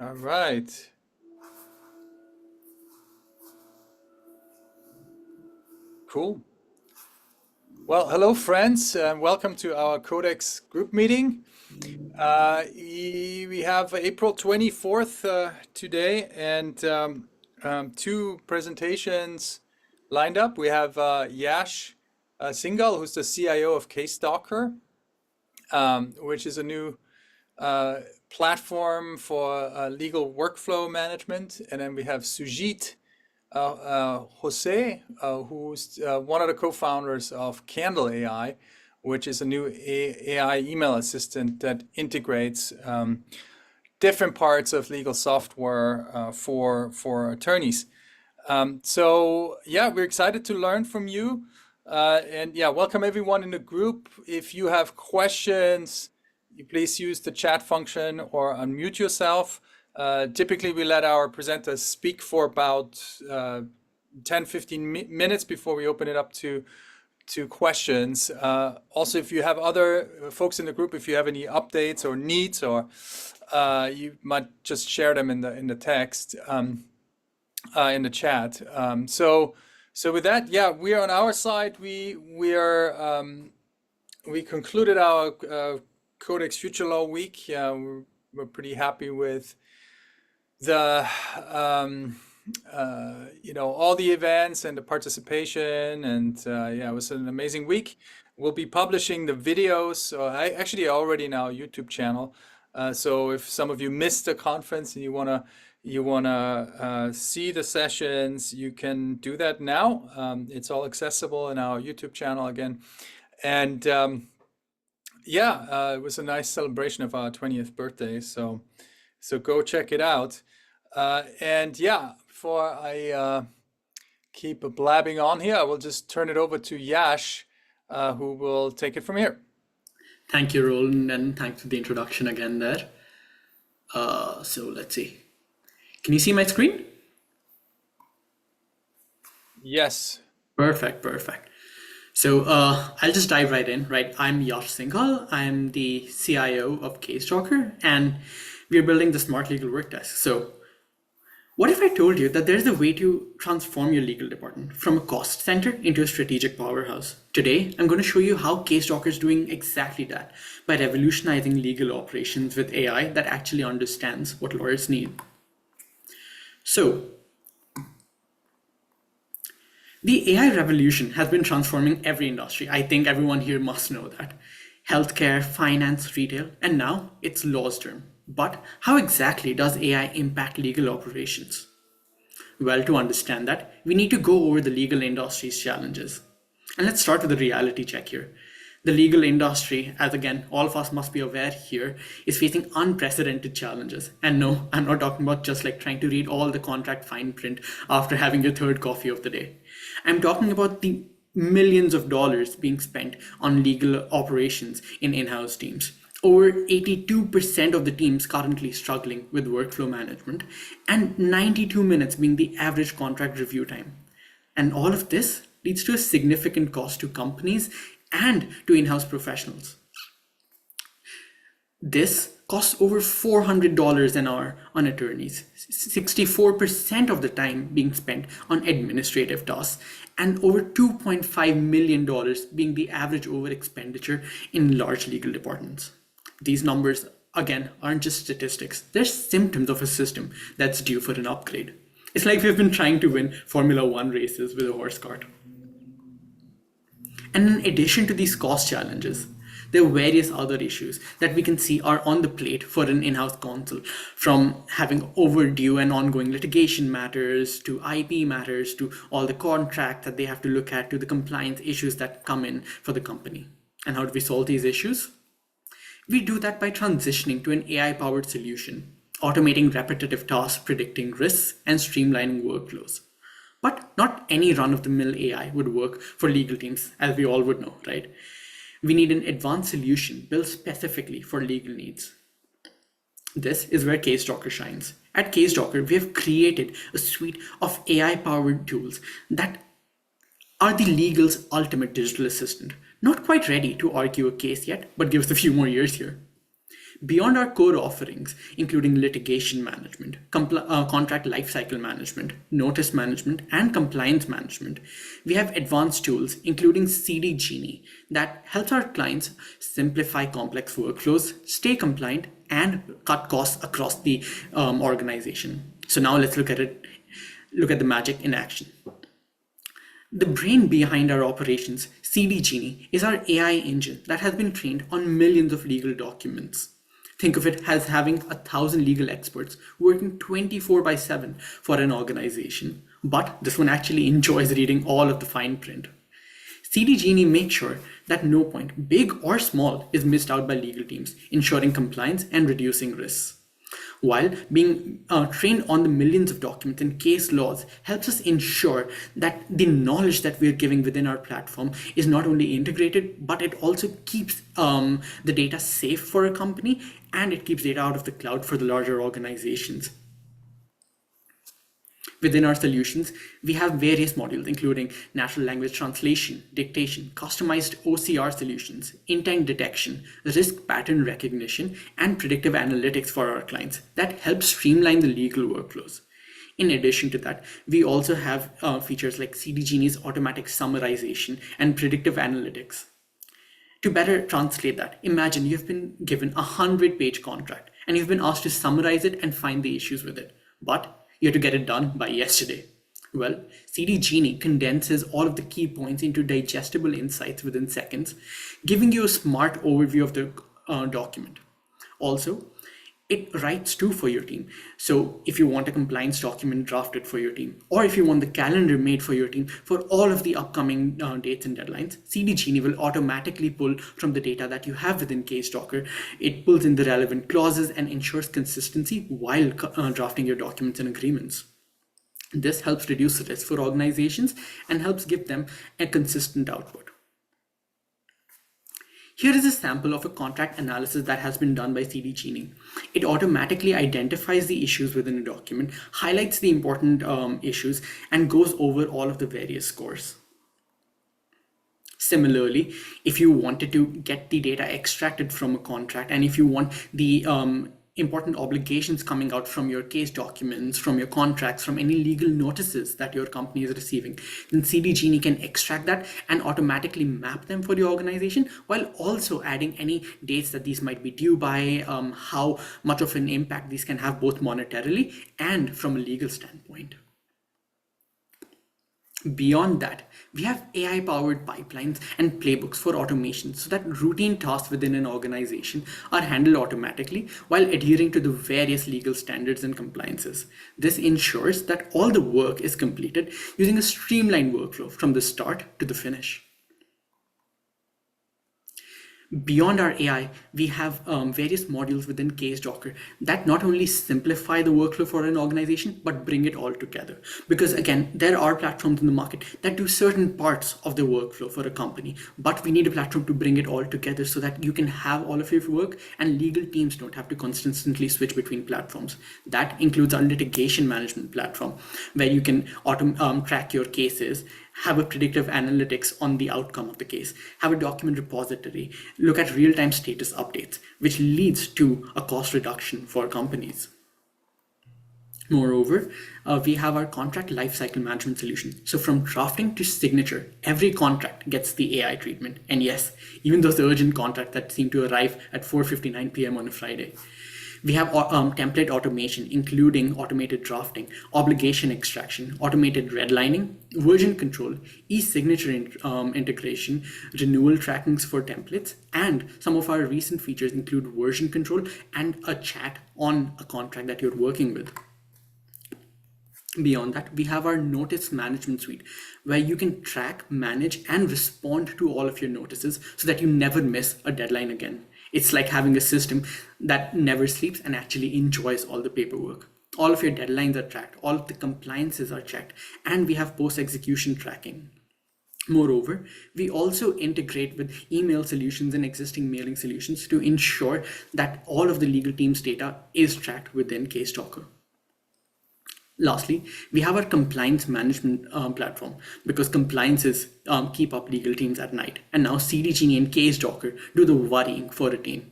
All right. Cool. Well, hello, friends, and welcome to our CodeX group meeting. We have April 24th today, and two presentations lined up. We have Yash Singhal, who's the CIO of CaseDocker, which is a new uh, platform for legal workflow management. And then we have Sujit Jose, who's one of the co-founders of Candle AI, which is a new AI email assistant that integrates different parts of legal software for attorneys. So yeah, we're excited to learn from you. And yeah, welcome everyone in the group. If you have questions, you please use the chat function or unmute yourself. Typically, we let our presenters speak for about 10-15 minutes before we open it up to questions. Also, if you have other folks in the group, if you have any updates or needs, or you might just share them in the text in the chat. So with that, yeah, we are on our side. We concluded our Codex Future Law Week. We're pretty happy with the all the events and the participation, and yeah, it was an amazing week. We'll be publishing the videos. I actually already in our YouTube channel. So if some of you missed the conference and you wanna see the sessions, you can do that now. It's all accessible in our YouTube channel again, and yeah, it was a nice celebration of our 20th birthday. So go check it out. And yeah, before I keep blabbing on here, I will just turn it over to Yash, who will take it from here. Thank you, Roland, and thanks for the introduction again there. So let's see. Can you see my screen? Yes. Perfect. So I'll just dive right in, right? I'm Yash Singhal. I'm the CIO of CaseDocker, and we're building the Smart Legal Work Desk. So what if I told you that there's a way to transform your legal department from a cost center into a strategic powerhouse? Today, I'm going to show you how CaseDocker is doing exactly that by revolutionizing legal operations with AI that actually understands what lawyers need. So, the AI revolution has been transforming every industry. I think everyone here must know that. Healthcare, finance, retail, and now it's law's turn. But how exactly does AI impact legal operations? Well, to understand that, we need to go over the legal industry's challenges. And let's start with a reality check here. The legal industry, as again, all of us must be aware here, is facing unprecedented challenges. And no, I'm not talking about just like trying to read all the contract fine print after having your third coffee of the day. I'm talking about the millions of dollars being spent on legal operations in in-house teams. Over 82% of the teams currently struggling with workflow management, and 92 minutes being the average contract review time. And all of this leads to a significant cost to companies and to in-house professionals. This costs over $400 an hour on attorneys, 64% of the time being spent on administrative tasks, and over $2.5 million being the average over expenditure in large legal departments. These numbers, again, aren't just statistics. They're symptoms of a system that's due for an upgrade. It's like we've been trying to win Formula One races with a horse cart. And in addition to these cost challenges, there are various other issues that we can see are on the plate for an in-house counsel, from having overdue and ongoing litigation matters to IP matters to all the contracts that they have to look at to the compliance issues that come in for the company. And how do we solve these issues? We do that by transitioning to an AI-powered solution, automating repetitive tasks, predicting risks, and streamlining workflows. But not any run-of-the-mill AI would work for legal teams, as we all would know, right? We need an advanced solution built specifically for legal needs. This is where CaseDocker shines. At CaseDocker, we have created a suite of AI-powered tools that are the legal's ultimate digital assistant. Not quite ready to argue a case yet, but give us a few more years here. Beyond our core offerings, including litigation management, contract lifecycle management, notice management, and compliance management, we have advanced tools, including CD Genie, that helps our clients simplify complex workflows, stay compliant, and cut costs across the organization. So now let's look at the magic in action. The brain behind our operations, CD Genie, is our AI engine that has been trained on millions of legal documents. Think of it as having 1,000 legal experts working 24/7 for an organization. But this one actually enjoys reading all of the fine print. CD Genie makes sure that no point, big or small, is missed out by legal teams, ensuring compliance and reducing risks. While being trained on the millions of documents and case laws helps us ensure that the knowledge that we're giving within our platform is not only integrated, but it also keeps the data safe for a company, and it keeps data out of the cloud for the larger organizations. Within our solutions, we have various modules, including natural language translation, dictation, customized OCR solutions, intent detection, risk pattern recognition, and predictive analytics for our clients that help streamline the legal workflows. In addition to that, we also have features like CD Genie's automatic summarization and predictive analytics. To better translate that, imagine you've been given a 100-page contract and you've been asked to summarize it and find the issues with it. But you have to get it done by yesterday. Well, CD Genie condenses all of the key points into digestible insights within seconds, giving you a smart overview of the document. Also, it writes too for your team. So if you want a compliance document drafted for your team, or if you want the calendar made for your team for all of the upcoming dates and deadlines, CD Genie will automatically pull from the data that you have within CaseDocker. It pulls in the relevant clauses and ensures consistency while drafting your documents and agreements. This helps reduce risk for organizations and helps give them a consistent output. Here is a sample of a contract analysis that has been done by CD Genie. It automatically identifies the issues within a document, highlights the important issues, and goes over all of the various scores. Similarly, if you wanted to get the data extracted from a contract, and if you want the important obligations coming out from your case documents, from your contracts, from any legal notices that your company is receiving, then CD Genie can extract that and automatically map them for the organization, while also adding any dates that these might be due by, how much of an impact these can have both monetarily and from a legal standpoint. Beyond that, we have AI-powered pipelines and playbooks for automation so that routine tasks within an organization are handled automatically while adhering to the various legal standards and compliances. This ensures that all the work is completed using a streamlined workflow from the start to the finish. Beyond our AI, we have various modules within CaseDocker that not only simplify the workflow for an organization, but bring it all together. Because again, there are platforms in the market that do certain parts of the workflow for a company, but we need a platform to bring it all together so that you can have all of your work and legal teams don't have to constantly switch between platforms. That includes our litigation management platform, where you can track your cases, have a predictive analytics on the outcome of the case, have a document repository, look at real-time status updates, which leads to a cost reduction for companies. Moreover, we have our contract lifecycle management solution. So from drafting to signature, every contract gets the AI treatment. And yes, even those urgent contracts that seem to arrive at 4:59 p.m. on a Friday. We have template automation, including automated drafting, obligation extraction, automated redlining, version control, e-signature integration, renewal trackings for templates, and some of our recent features include version control and a chat on a contract that you're working with. Beyond that, we have our notice management suite, where you can track, manage, and respond to all of your notices so that you never miss a deadline again. It's like having a system that never sleeps and actually enjoys all the paperwork. All of your deadlines are tracked, all of the compliances are checked, and we have post-execution tracking. Moreover, we also integrate with email solutions and existing mailing solutions to ensure that all of the legal team's data is tracked within CaseDocker. Lastly, we have our compliance management platform, because compliances keep up legal teams at night. And now CD Genie and CaseDocker do the worrying for a team.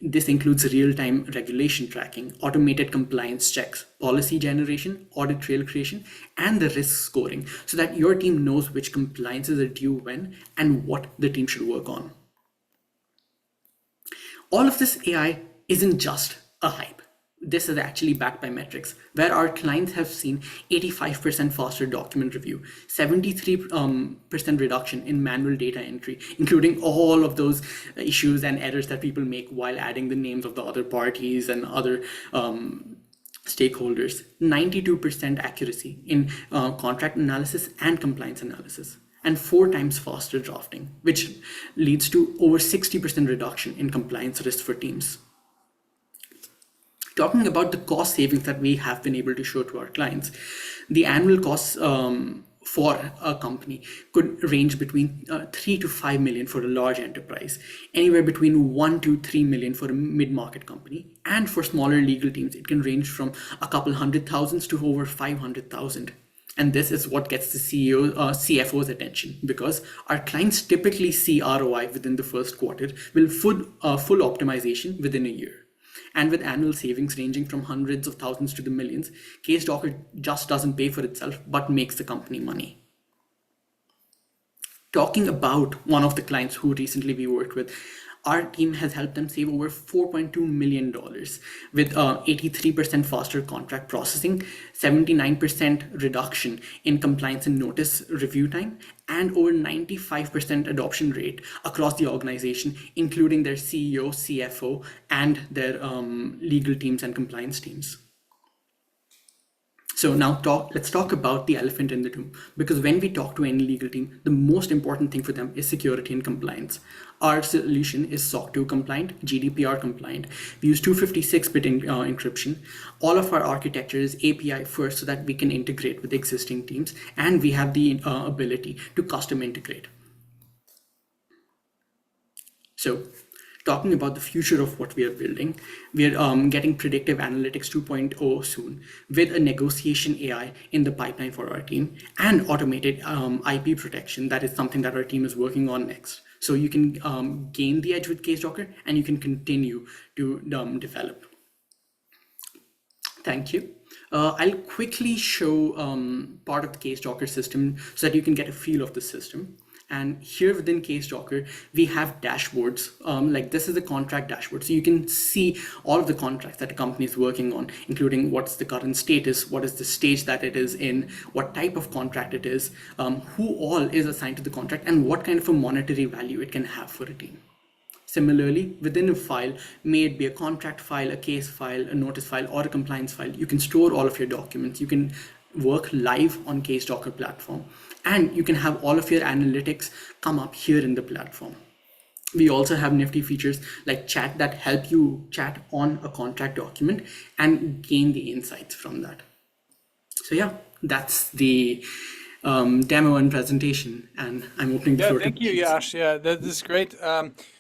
This includes real-time regulation tracking, automated compliance checks, policy generation, audit trail creation, and the risk scoring so that your team knows which compliances are due when and what the team should work on. All of this AI isn't just a hype. This is actually backed by metrics, where our clients have seen 85% faster document review, 73% reduction in manual data entry, including all of those issues and errors that people make while adding the names of the other parties and other stakeholders, 92% accuracy in contract analysis and compliance analysis, and 4 times faster drafting, which leads to over 60% reduction in compliance risk for teams. Talking about the cost savings that we have been able to show to our clients, the annual costs for a company could range between 3 to 5 million for a large enterprise, anywhere between 1 to 3 million for a mid-market company, and for smaller legal teams, it can range from a couple hundred thousands to over 500,000. And this is what gets the CFO's attention, because our clients typically see ROI within the first quarter, with full optimization within a year. And with annual savings ranging from hundreds of thousands to the millions, CaseDocker just doesn't pay for itself, but makes the company money. Talking about one of the clients who recently we worked with, our team has helped them save over $4.2 million with 83% faster contract processing, 79% reduction in compliance and notice review time, and over 95% adoption rate across the organization, including their CEO, CFO, and their legal teams and compliance teams. So now let's talk about the elephant in the room, because when we talk to any legal team, the most important thing for them is security and compliance. Our solution is SOC 2 compliant, GDPR compliant. We use 256-bit encryption. All of our architecture is API first so that we can integrate with existing teams, and we have the ability to custom integrate. So talking about the future of what we are building, we are getting predictive analytics 2.0 soon, with a negotiation AI in the pipeline for our team, and automated IP protection. That is something that our team is working on next. So you can gain the edge with CaseDocker, and you can continue to develop. Thank you. I'll quickly show part of the CaseDocker system so that you can get a feel of the system. And here within CaseDocker, we have dashboards. Like this is a contract dashboard. So you can see all of the contracts that a company is working on, including what's the current status, what is the stage that it is in, what type of contract it is, who all is assigned to the contract, and what kind of a monetary value it can have for a team. Similarly, within a file, may it be a contract file, a case file, a notice file, or a compliance file, you can store all of your documents. You can work live on CaseDocker platform, and you can have all of your analytics come up here in the platform. We also have nifty features like chat that help you chat on a contract document and gain the insights from that. So yeah, that's the demo and presentation, and I'm opening the floor to questions. Thank you, Yash. Yeah, that is great.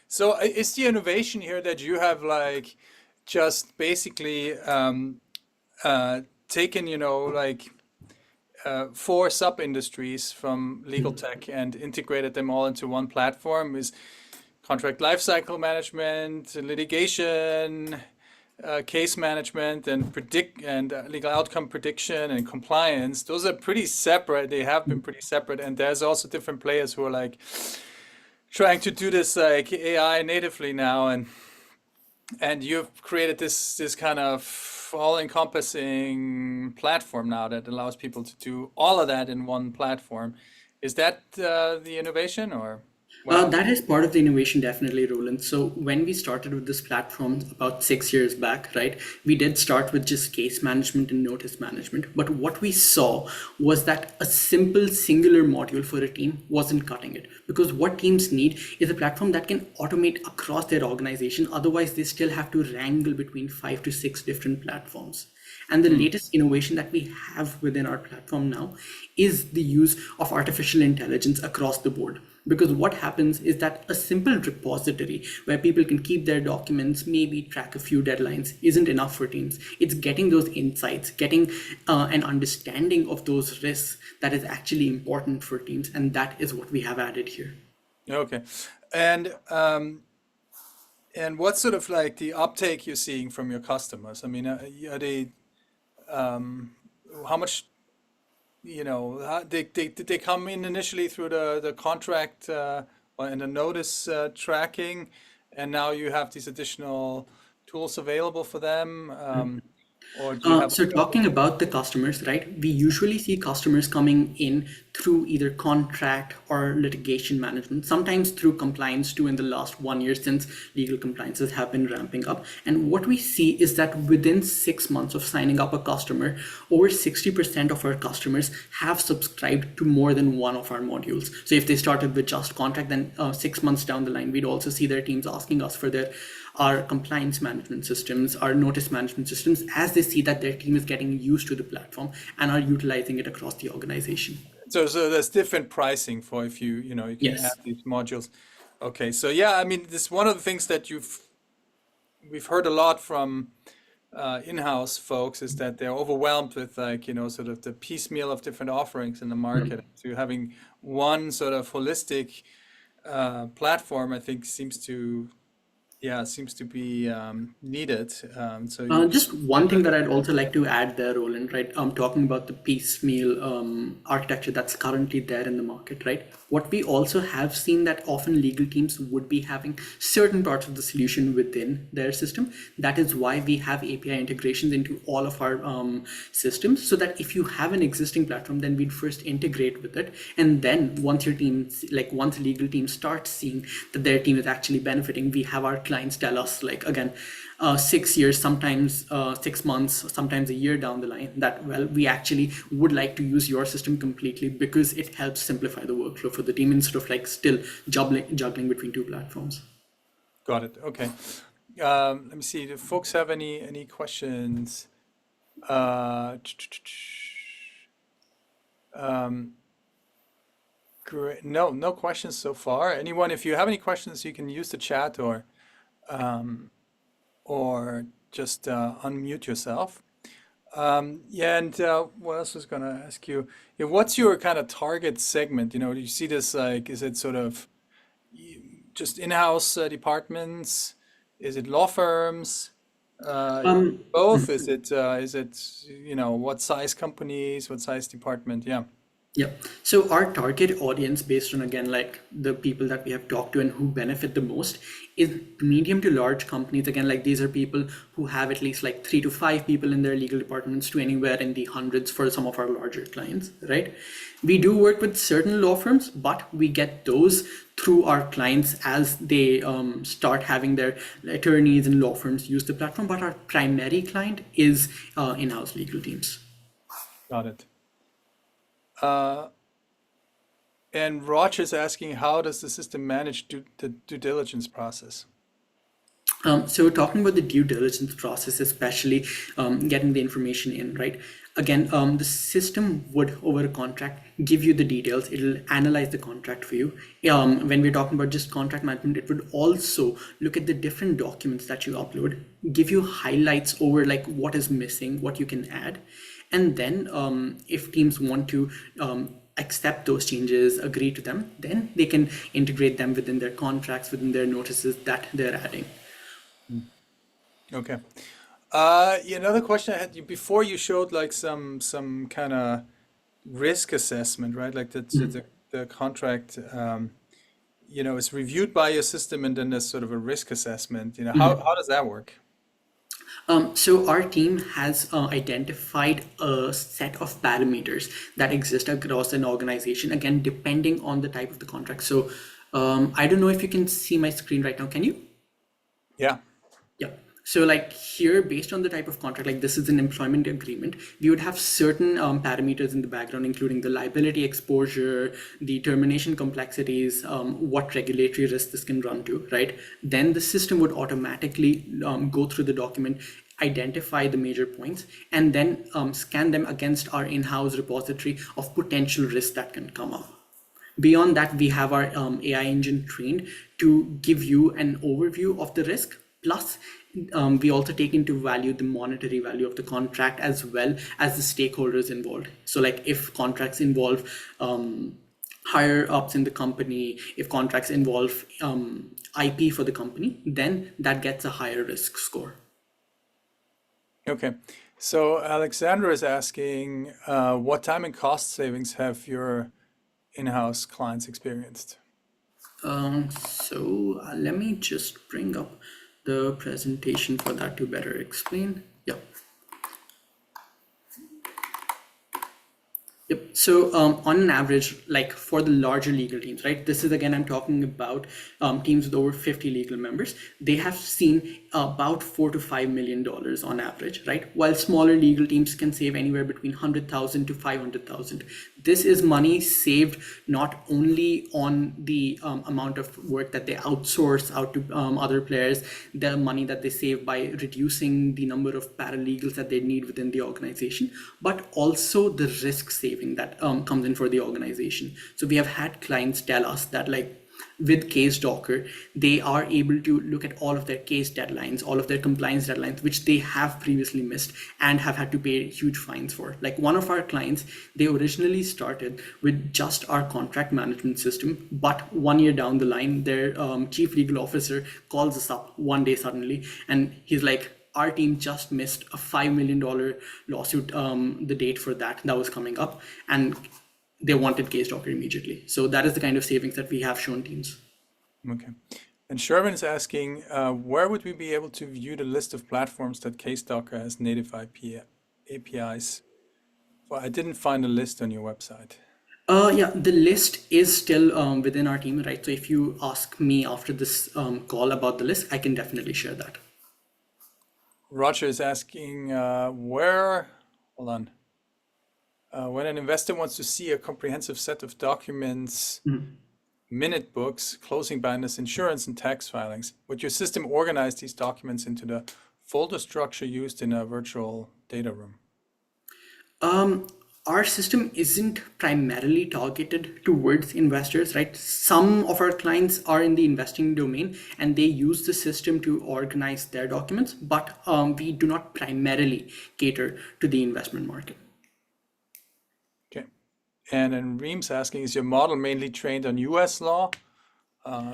So is the innovation here that you have like just basically taken, 4 sub-industries from legal tech and integrated them all into one platform? Is contract lifecycle management, litigation, case management, and legal outcome prediction and compliance. Those are pretty separate. They have been pretty separate, and there's also different players who are like trying to do this like AI natively now, and you've created this kind of all-encompassing platform now that allows people to do all of that in one platform. Is that the innovation, or? That is part of the innovation, definitely, Roland. So when we started with this platform about 6 years back, right, we did start with just case management and notice management. But what we saw was that a simple singular module for a team wasn't cutting it, because what teams need is a platform that can automate across their organization. Otherwise, they still have to wrangle between 5 to 6 different platforms. And the latest innovation that we have within our platform now is the use of artificial intelligence across the board. Because what happens is that a simple repository where people can keep their documents, maybe track a few deadlines, isn't enough for teams. It's getting those insights, getting an understanding of those risks that is actually important for teams. And that is what we have added here. Okay. And And what's sort of like the uptake you're seeing from your customers? I mean, are they, how much, did they come in initially through the contract and the notice tracking, and now you have these additional tools available for them? Or do you have So talking about the customers, right? We usually see customers coming in through either contract or litigation management, sometimes through compliance too in the last 1 year since legal compliances have been ramping up. And what we see is that within 6 months of signing up a customer, over 60% of our customers have subscribed to more than one of our modules. So if they started with just contract, then 6 months down the line, we'd also see their teams asking us for our compliance management systems, our notice management systems, as they see that their team is getting used to the platform and are utilizing it across the organization. so there's different pricing for if you can add Yes. these modules. Okay, so yeah, I mean, this one of the things that we've heard a lot from in-house folks is that they're overwhelmed with like sort of the piecemeal of different offerings in the market. So having one sort of holistic platform, I think seems to be needed. So Just one thing that I'd also like to add there, Roland, right? Talking about the piecemeal architecture that's currently there in the market, right? What we also have seen that often legal teams would be having certain parts of the solution within their system. That is why we have API integrations into all of our systems, so that if you have an existing platform, then we'd first integrate with it. And then once your team, like once a legal team starts seeing that their team is actually benefiting, we have our clients tell us, like, again, 6 years, sometimes 6 months, sometimes a year down the line, that, well, we actually would like to use your system completely because it helps simplify the workflow for the team instead of like still juggling between two platforms. got it. Okay. Let me see. Do folks have any questions? Um, Great. No, no questions so far. Anyone, if you have any questions, you can use the chat or just unmute yourself. Yeah, and what else was going to ask you? Yeah, what's your kind of target segment? Do you see this like, is it sort of just in-house departments? Is it law firms? Um, Both? Is it what size companies, what size department? Yeah. Yeah. So our target audience, based on again like the people that we have talked to and who benefit the most, is medium to large companies. Again, like these are people who have at least like 3 to 5 people in their legal departments to anywhere in the hundreds for some of our larger clients, right? We do work with certain law firms, but we get those through our clients as they start having their attorneys and law firms use the platform. But our primary client is in-house legal teams. Got it. Uh, and Roch is asking, how does the system manage the due diligence process? So talking about the due diligence process, especially getting the information in, right? Again, the system would, over a contract, give you the details. It'll analyze the contract for you. When we're talking about just contract management, it would also look at the different documents that you upload, give you highlights over like what is missing, what you can add. And then if teams want to accept those changes, agree to them, then they can integrate them within their contracts, within their notices that they're adding. Okay. Yeah, another question I had before you showed like some kind of risk assessment, right? Like the contract, is reviewed by your system and then there's sort of a risk assessment. How does that work? So our team has identified a set of parameters that exist across an organization, again, depending on the type of the contract. So I don't know if you can see my screen right now. Can you? Yeah. Yeah. So like here, based on the type of contract, like this is an employment agreement, we would have certain parameters in the background, including the liability exposure, the termination complexities, what regulatory risk this can run to, right? Then the system would automatically go through the document, identify the major points, and then scan them against our in-house repository of potential risks that can come up. Beyond that, we have our AI engine trained to give you an overview of the risk. Plus, we also take into value the monetary value of the contract as well as the stakeholders involved. So like if contracts involve higher ups in the company, if contracts involve IP for the company, then that gets a higher risk score. Okay. So Alexandra is asking, what time and cost savings have your in-house clients experienced? Let me just bring up the presentation for that to better explain. Yeah. Yep. So on an average, like for the larger legal teams, right? This is again, I'm talking about teams with over 50 legal members. They have seen about $4 to $5 million on average, right? While smaller legal teams can save anywhere between 100,000 to 500,000. This is money saved not only on the amount of work that they outsource out to other players, the money that they save by reducing the number of paralegals that they need within the organization, but also the risk saving that comes in for the organization. So we have had clients tell us that, like, with Case Docker, they are able to look at all of their case deadlines, all of their compliance deadlines, which they have previously missed and have had to pay huge fines for. Like one of our clients, they originally started with just our contract management system, but 1 year down the line, their chief legal officer calls us up one day suddenly, and he's like, our team just missed a $5 million lawsuit, the date for that was coming up, and they wanted Case Docker immediately. So that is the kind of savings that we have shown teams. Okay. And Sherman is asking, where would we be able to view the list of platforms that KSDocker has native APIs? Well, I didn't find a list on your website. Yeah, the list is still within our team, right? So if you ask me after this call about the list, I can definitely share that. Roger is asking, hold on. When an investor wants to see a comprehensive set of documents, minute books, closing binders, insurance, and tax filings, would your system organize these documents into the folder structure used in a virtual data room? Our system isn't primarily targeted towards investors, right? Some of our clients are in the investing domain and they use the system to organize their documents, but we do not primarily cater to the investment market. Okay. And then Reem's asking, is your model mainly trained on US law?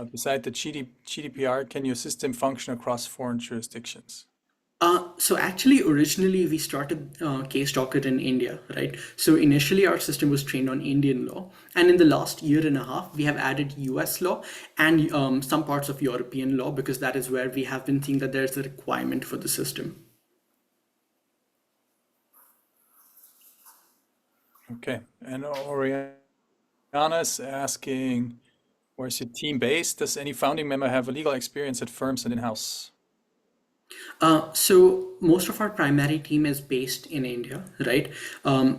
Beside the GDPR, can your system function across foreign jurisdictions? So actually, originally we started Case Docket in India, right? So initially our system was trained on Indian law, and in the last year and a half, we have added US law and some parts of European law, because that is where we have been seeing that there's a requirement for the system. Okay. And Oriana's asking, where's your team based? Does any founding member have a legal experience at firms and in-house? So most of our primary team is based in India, right?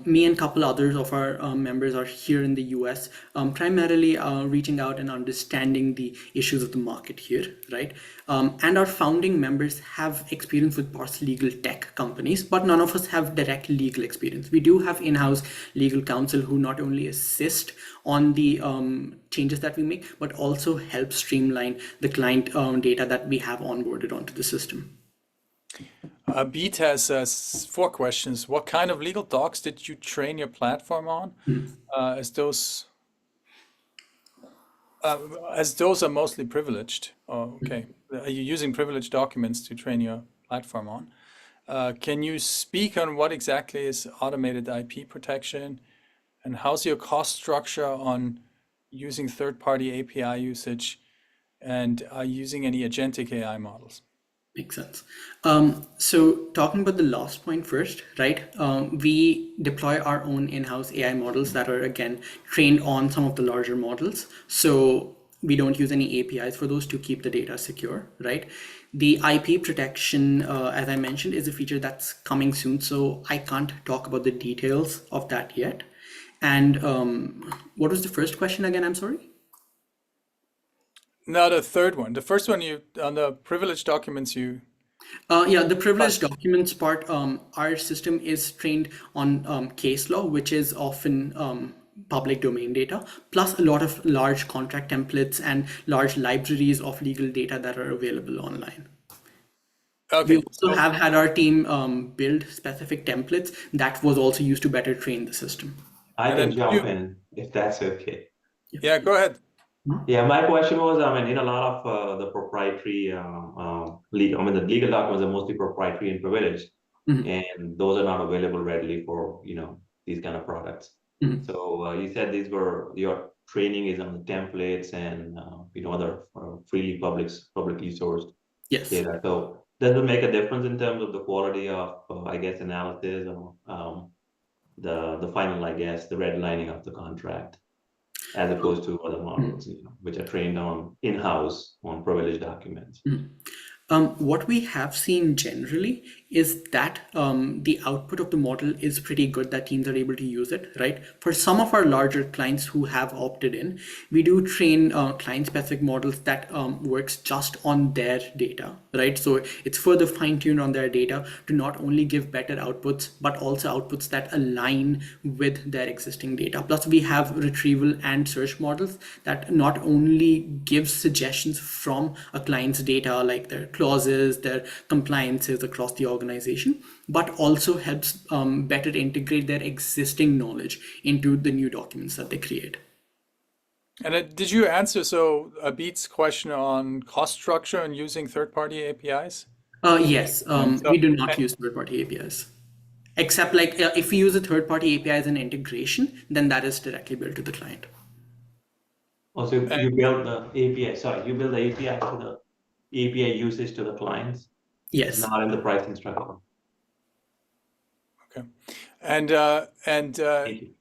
Me and a couple others of our members are here in the US, primarily reaching out and understanding the issues of the market here, right? And our founding members have experience with paralegal tech companies, but none of us have direct legal experience. We do have in-house legal counsel who not only assist on the changes that we make, but also help streamline the client data that we have onboarded onto the system. Beat has 4 questions. What kind of legal docs did you train your platform on? As those are mostly privileged. Oh, okay. Are you using privileged documents to train your platform on? Can you speak on what exactly is automated IP protection, and how's your cost structure on using third-party API usage, and are you using any agentic AI models? Makes sense. So talking about the last point first, right? We deploy our own in-house AI models that are, again, trained on some of the larger models. So we don't use any APIs for those to keep the data secure, right? The IP protection, as I mentioned, is a feature that's coming soon. So I can't talk about the details of that yet. And what was the first question again? I'm sorry. No, the third one. The first one, you on the privileged documents, you Yeah, the privileged but documents part, our system is trained on case law, which is often public domain data, plus a lot of large contract templates and large libraries of legal data that are available online. We okay. also have had our team build specific templates that was also used to better train the system. I And can then jump in if that's okay. Yeah, go ahead. Yeah, my question was, I mean, in a lot of the proprietary legal, I mean, the legal documents are mostly proprietary and privileged, Mhm. and those are not available readily for, these kind of products. Mhm. So you said these were your training is on the templates and other publicly sourced Yes. data. So does it make a difference in terms of the quality of, I guess, analysis or the final, I guess, the redlining of the contract, as opposed to other models, which are trained on in-house on privileged documents? What we have seen generally is that the output of the model is pretty good, that teams are able to use it, right? For some of our larger clients who have opted in, we do train client-specific models that works just on their data, right? So it's further fine-tuned on their data to not only give better outputs, but also outputs that align with their existing data. Plus, we have retrieval and search models that not only give suggestions from a client's data, like their clauses, their compliances across the organization, but also helps better integrate their existing knowledge into the new documents that they create. And did you answer Abid's question on cost structure and using third-party APIs? Yes, And we do not use third-party APIs. Except like if we use a third-party API as an integration, then that is directly built to the client. Also, you build the API, sorry, you build the API to the API usage to the clients. It's Yes. not in the pricing structure. okay, and Thank you.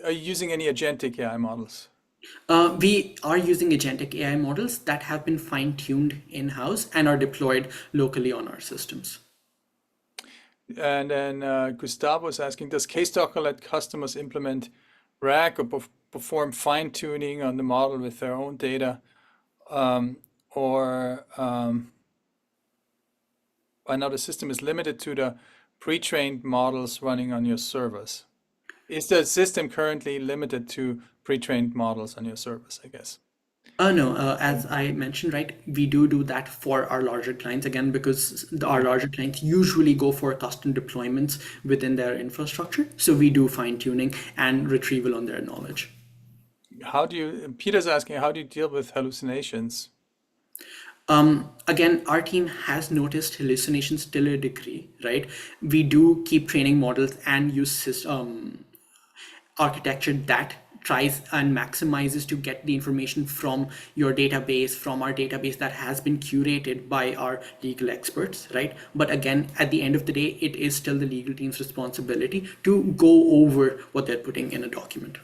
are you using any agentic AI models? We are using agentic AI models that have been fine-tuned in-house and are deployed locally on our systems. And then Gustavo is asking, does KStalker let customers implement RAG or perform fine-tuning on the model with their own data? Or I know the system is limited to the pre-trained models running on your servers. Is the system currently limited to pre-trained models on your servers, I guess? No, as I mentioned, right, we do that for our larger clients again, because our larger clients usually go for custom deployments within their infrastructure. So we do fine tuning and retrieval on their knowledge. Peter's asking, how do you deal with hallucinations? Again, our team has noticed hallucinations till a degree, right? We do keep training models and use architecture that tries and maximizes to get the information from your database, from our database that has been curated by our legal experts, right? But again, at the end of the day, it is still the legal team's responsibility to go over what they're putting in a document.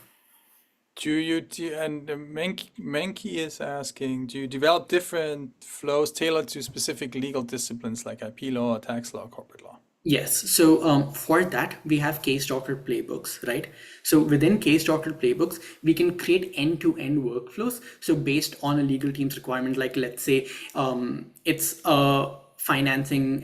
And Menki is asking, do you develop different flows tailored to specific legal disciplines like IP law, tax law, corporate law? Yes. So for that, we have case doctor playbooks, right? So within case doctor playbooks, we can create end-to-end workflows. So based on a legal team's requirement, like let's say it's a financing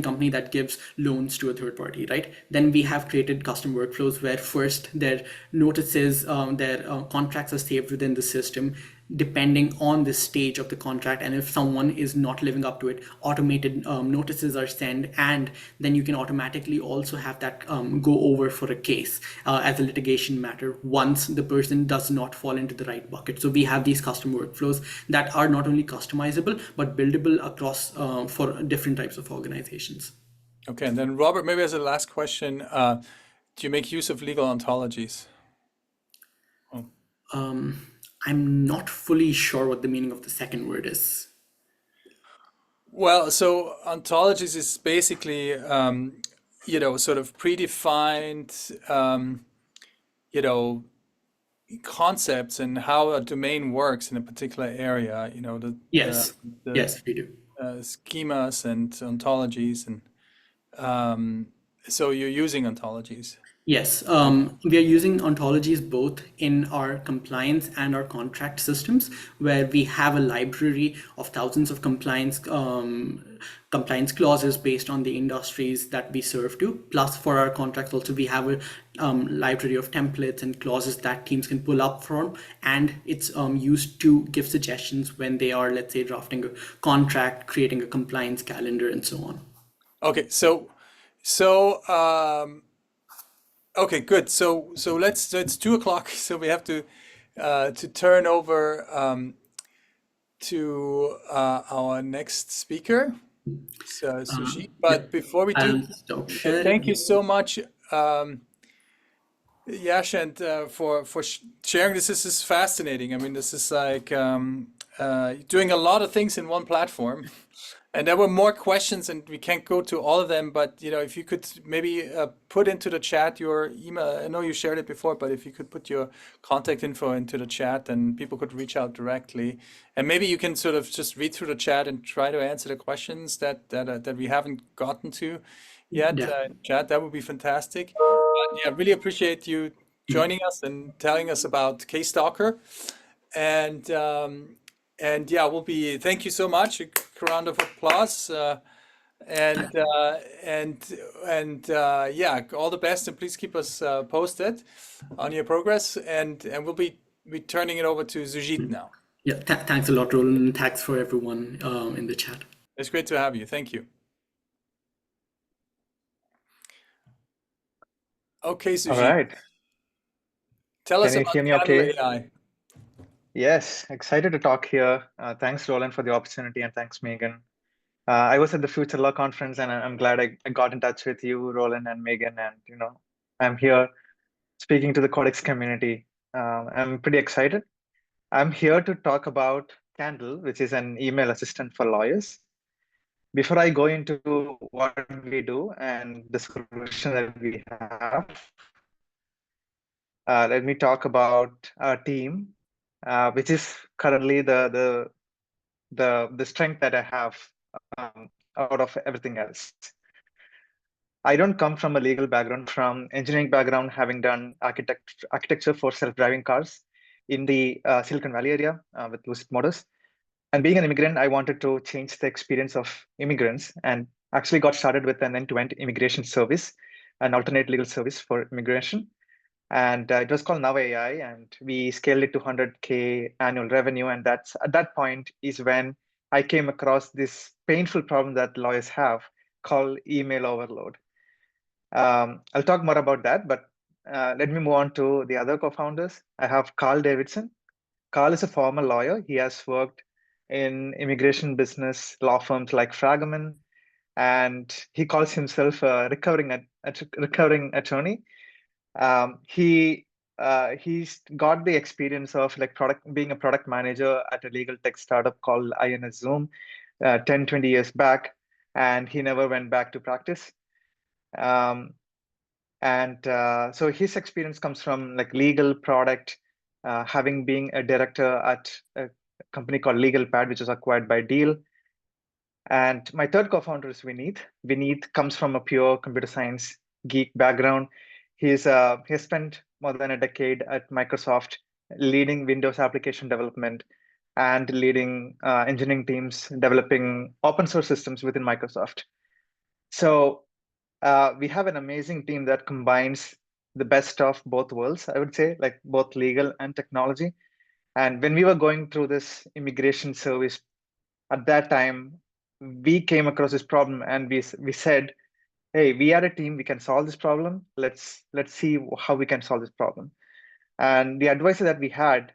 company that gives loans to a third party, right? Then we have created custom workflows where first their notices, their contracts are saved within the system, depending on the stage of the contract. And if someone is not living up to it, automated notices are sent, and then you can automatically also have that go over for a case as a litigation matter once the person does not fall into the right bucket. So we have these custom workflows that are not only customizable but buildable across for different types of organizations. Okay, and then Robert, maybe as a last question, do you make use of legal ontologies? Oh. I'm not fully sure what the meaning of the second word is. Well, so ontologies is basically, sort of predefined, concepts and how a domain works in a particular area. Yes, The yes, we do. schemas and ontologies, and so you're using ontologies. Yes, we are using ontologies both in our compliance and our contract systems, where we have a library of thousands of compliance clauses based on the industries that we serve to. Plus, for our contracts, also we have a library of templates and clauses that teams can pull up from, and it's used to give suggestions when they are, let's say, drafting a contract, creating a compliance calendar, and so on. Okay, so Okay, good. So it's 2 o'clock, so we have to turn over to our next speaker, so Sujit. But Yep. before we do, I'll stop thank you sharing. so much, Yash, and for sharing this. This is fascinating. I mean, this is like doing a lot of things in one platform. And there were more questions, and we can't go to all of them. But if you could maybe put into the chat your email. I know you shared it before, but if you could put your contact info into the chat, then people could reach out directly. And maybe you can sort of just read through the chat and try to answer the questions that we haven't gotten to yet. Yeah. Chat, that would be fantastic. But yeah, really appreciate you joining us and telling us about K-Stalker. And yeah, we'll be. Thank you so much. A round of applause. And yeah, all the best, and please keep us posted on your progress. And we'll be turning it over to Sujit now. Yeah. Thanks a lot, Roland, and thanks for everyone in the chat. It's great to have you. Thank you. Okay, All Sujit, right. tell Can us you about hear me Candle okay? AI. Yes, excited to talk here. Thanks, Roland, for the opportunity, and thanks, Megan. I was at the Future Law Conference, and I'm glad I got in touch with you, Roland and Megan, and I'm here speaking to the CodeX community. I'm pretty excited. I'm here to talk about Candle, which is an email assistant for lawyers. Before I go into what we do and the solution that we have, let me talk about our team, which is currently the strength that I have out of everything else. I don't come from a legal background, from engineering background, having done architecture for self-driving cars in the Silicon Valley area with Lucid Motors. And being an immigrant, I wanted to change the experience of immigrants, and actually got started with an end-to-end immigration service, an alternate legal service for immigration. And it was called Now AI, and we scaled it to 100K annual revenue. And that's at that point is when I came across this painful problem that lawyers have called email overload. I'll talk more about that, but let me move on to the other co-founders. I have Carl Davidson. Carl is a former lawyer. He has worked in immigration business law firms like Fragaman, and he calls himself a recovering attorney. He's got the experience of like being a product manager at a legal tech startup called INS Zoom 10, 20 years back, and he never went back to practice. So his experience comes from like legal product, having been a director at a company called LegalPad, which was acquired by Deal. And my third co-founder is Vineet. Vineet comes from a pure computer science geek background. He has spent more than a decade at Microsoft, leading Windows application development and leading engineering teams developing open source systems within Microsoft. So we have an amazing team that combines the best of both worlds, I would say, like both legal and technology. And when we were going through this immigration service at that time, we came across this problem, and we said, hey, we are a team, we can solve this problem. Let's see how we can solve this problem. And the advisor that we had,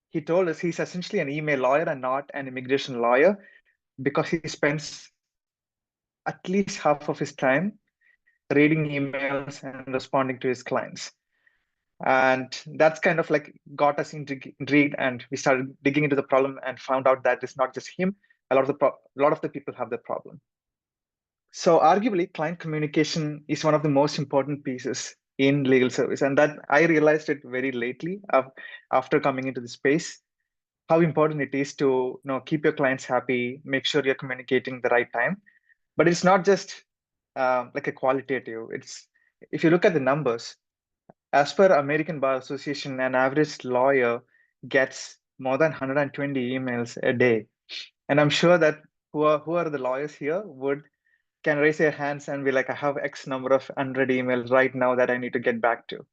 he told us he's essentially an email lawyer and not an immigration lawyer, because he spends at least half of his time reading emails and responding to his clients. And that's kind of like got us intrigued, and we started digging into the problem and found out that it's not just him. A lot of the people have the problem. So arguably, client communication is one of the most important pieces in legal service, and that I realized it very lately after coming into the space, how important it is to keep your clients happy, make sure you're communicating the right time. But it's not just like a qualitative. It's, if you look at the numbers, as per American Bar Association, an average lawyer gets more than 120 emails a day. And I'm sure that who are the lawyers here can raise their hands and be like, I have X number of 100 emails right now that I need to get back to,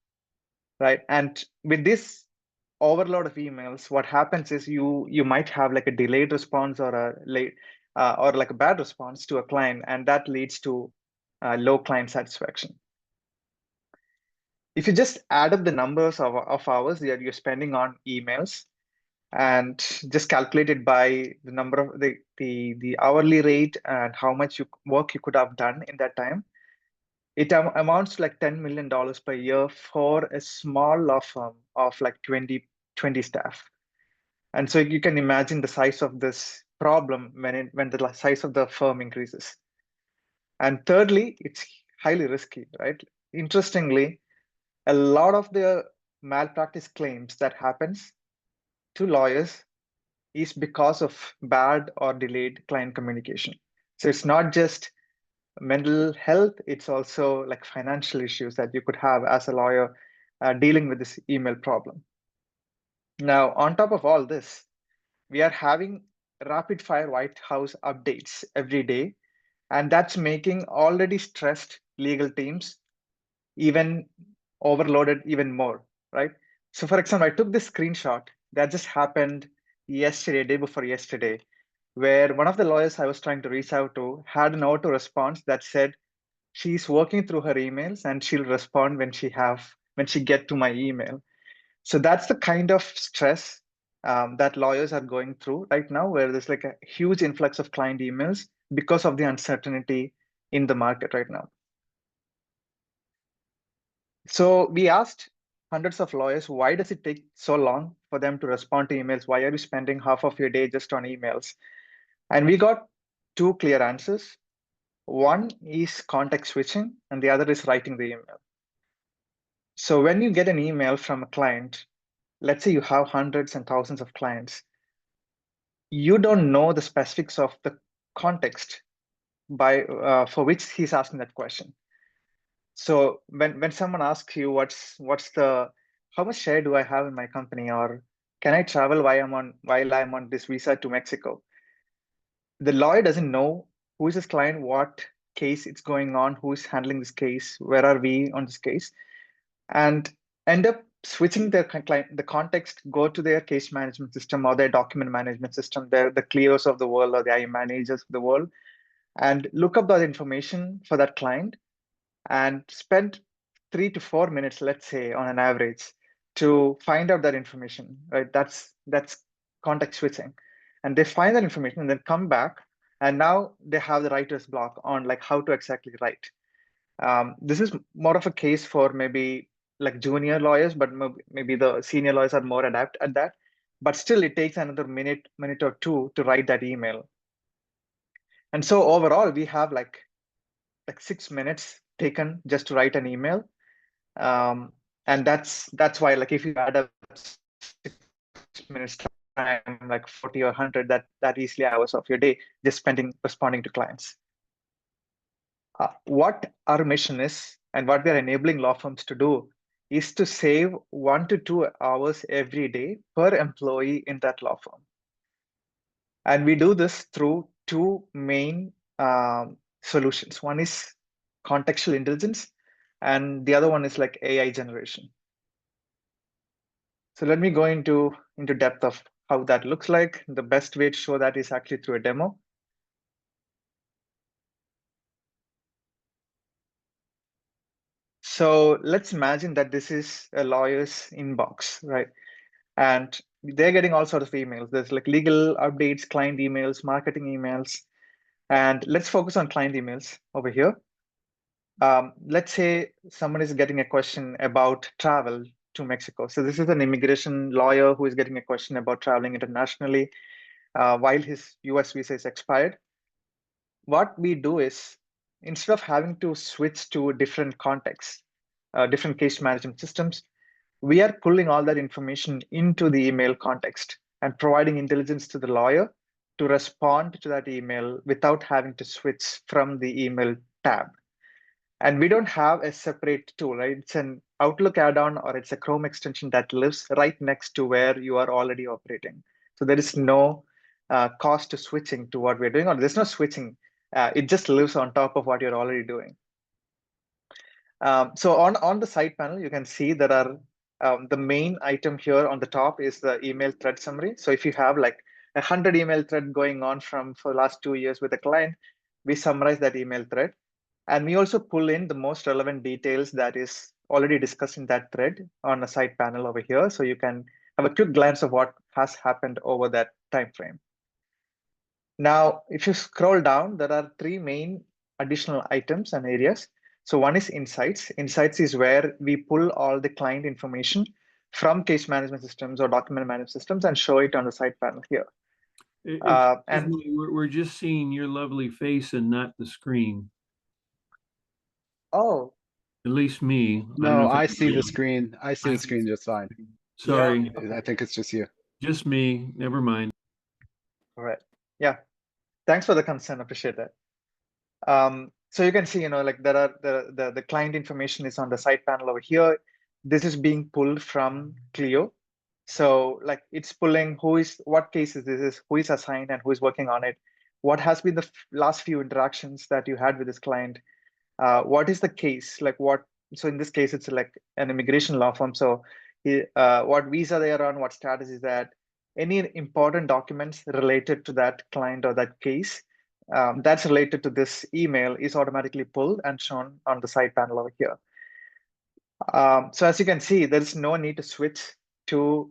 right? And with this overload of emails, what happens is you might have like a delayed response or a late or like a bad response to a client, and that leads to low client satisfaction. If you just add up the numbers of hours that you're spending on emails and just calculate it by the number of the hourly rate and how much work you could have done in that time, it amounts to like $10 million per year for a small law firm of like 20 staff. And so you can imagine the size of this problem when the size of the firm increases. And thirdly, it's highly risky, right? Interestingly, a lot of the malpractice claims that happens to lawyers is because of bad or delayed client communication. So it's not just mental health, it's also like financial issues that you could have as a lawyer dealing with this email problem. Now, on top of all this, we are having rapid fire White House updates every day, and that's making already stressed legal teams even overloaded even more, right? So for example, I took this screenshot that just happened yesterday, day before yesterday, where one of the lawyers I was trying to reach out to had an auto response that said she's working through her emails and she'll respond when she get to my email. So that's the kind of stress that lawyers are going through right now, where there's like a huge influx of client emails because of the uncertainty in the market right now. So we asked hundreds of lawyers, why does it take so long for them to respond to emails? Why are you spending half of your day just on emails? And we got two clear answers. One is context switching, and the other is writing the email. So when you get an email from a client, let's say you have hundreds and thousands of clients, you don't know the specifics of the context for which he's asking that question. So when someone asks you what's the how much share do I have in my company, or can I travel while I'm on this visa to Mexico? The lawyer doesn't know who is his client, what case it's going on, who is handling this case, where are we on this case, and end up switching their client, the context, go to their case management system or their document management system, the Clios of the world or the I managers of the world, and look up that information for that client and spend 3 to 4 minutes, let's say, on an average, to find out that information. Right? That's context switching, and they find that information and then come back, and now they have the writer's block on like how to exactly write. This is more of a case for maybe like junior lawyers, but maybe the senior lawyers are more adept at that. But still, it takes another minute or two to write that email. And so overall, we have like 6 minutes taken just to write an email. And that's why, like, if you add up 6 minutes time, like 40 or 100, that easily hours of your day just spending responding to clients. What our mission is and what we're enabling law firms to do is to save 1 to 2 hours every day per employee in that law firm. And we do this through two main solutions. One is contextual intelligence, and the other one is like AI generation. So let me go into depth of how that looks like. The best way to show that is actually through a demo. So let's imagine that this is a lawyer's inbox, right? And they're getting all sorts of emails. There's like legal updates, client emails, marketing emails. And let's focus on client emails over here. Let's say someone is getting a question about travel to Mexico. So this is an immigration lawyer who is getting a question about traveling internationally while his US visa is expired. What we do is, instead of having to switch to different contexts, different case management systems, we are pulling all that information into the email context and providing intelligence to the lawyer to respond to that email without having to switch from the email tab. And we don't have a separate tool, right? It's an Outlook add-on or it's a Chrome extension that lives right next to where you are already operating. So there is no cost to switching to what we're doing, or there's no switching. It just lives on top of what you're already doing. So on the side panel, you can see there are the main item here on the top is the email thread summary. So if you have like 100 email thread going on for the last 2 years with a client, we summarize that email thread. And we also pull in the most relevant details that is already discussed in that thread on a side panel over here. So you can have a quick glance of what has happened over that time frame. Now, if you scroll down, there are three main additional items and areas. So one is insights. Insights is where we pull all the client information from case management systems or document management systems and show it on the side panel here. Excuse me, we're just seeing your lovely face and not the screen. Oh, At least me. don't know No, if I it's- see the screen. I see the screen just fine. Sorry, I think it's just you. just me. Never mind. all right. Yeah. Thanks for the concern. Appreciate that. So you can see, like there are the client information is on the side panel over here. This is being pulled from Clio. So like it's pulling what cases this is, who is assigned and who is working on it. What has been the last few interactions that you had with this client? What is the case? So in this case, it's like an immigration law firm. So what visa they are on, what status is that? Any important documents related to that client or that case that's related to this email is automatically pulled and shown on the side panel over here. So as you can see, there is no need to switch to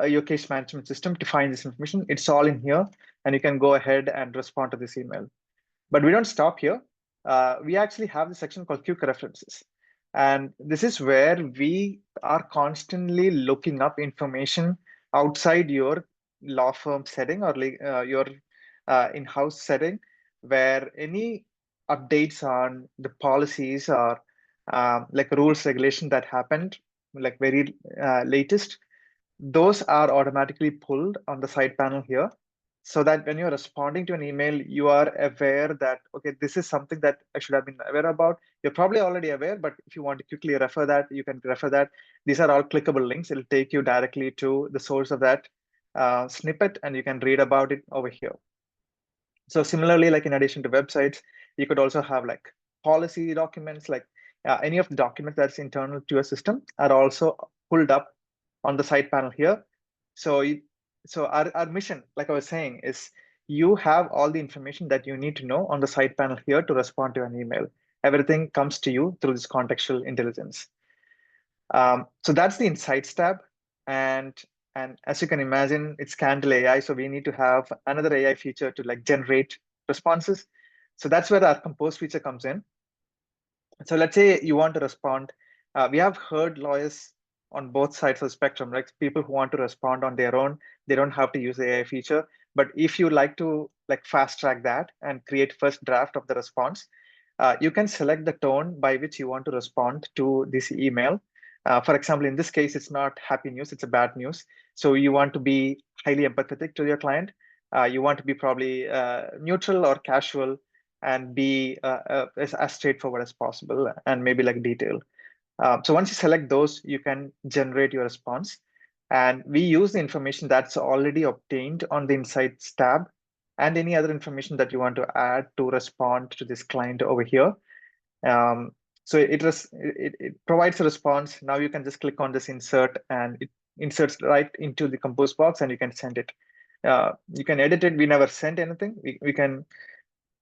your case management system to find this information. It's all in here, and you can go ahead and respond to this email. But we don't stop here. We actually have this section called quick references. And this is where we are constantly looking up information outside your law firm setting or your in-house setting, where any updates on the policies or like rules regulation that happened, like very latest, those are automatically pulled on the side panel here, so that when you're responding to an email, you are aware that, okay, this is something that I should have been aware about. You're probably already aware, but if you want to quickly refer that, you can refer that. These are all clickable links. It'll take you directly to the source of that snippet, and you can read about it over here. So similarly, like in addition to websites, you could also have like policy documents, like any of the documents that's internal to your system are also pulled up on the side panel here. So our mission, like I was saying, is you have all the information that you need to know on the side panel here to respond to an email. Everything comes to you through this contextual intelligence. So that's the Insights tab. And as you can imagine, it's Candle AI. So we need to have another AI feature to like generate responses. So that's where our Compose feature comes in. So let's say you want to respond. We have heard lawyers on both sides of the spectrum, right? People who want to respond on their own, they don't have to use the AI feature. But if you like to like fast track that and create first draft of the response, you can select the tone by which you want to respond to this email. For example, in this case, it's not happy news, it's a bad news. So you want to be highly empathetic to your client. You want to be probably neutral or casual and be as straightforward as possible and maybe like detailed. So once you select those, you can generate your response. And we use the information that's already obtained on the Insights tab and any other information that you want to add to respond to this client over here. So it provides a response. Now you can just click on this insert and it inserts right into the Compose box and you can send it. You can edit it. We never sent anything. We can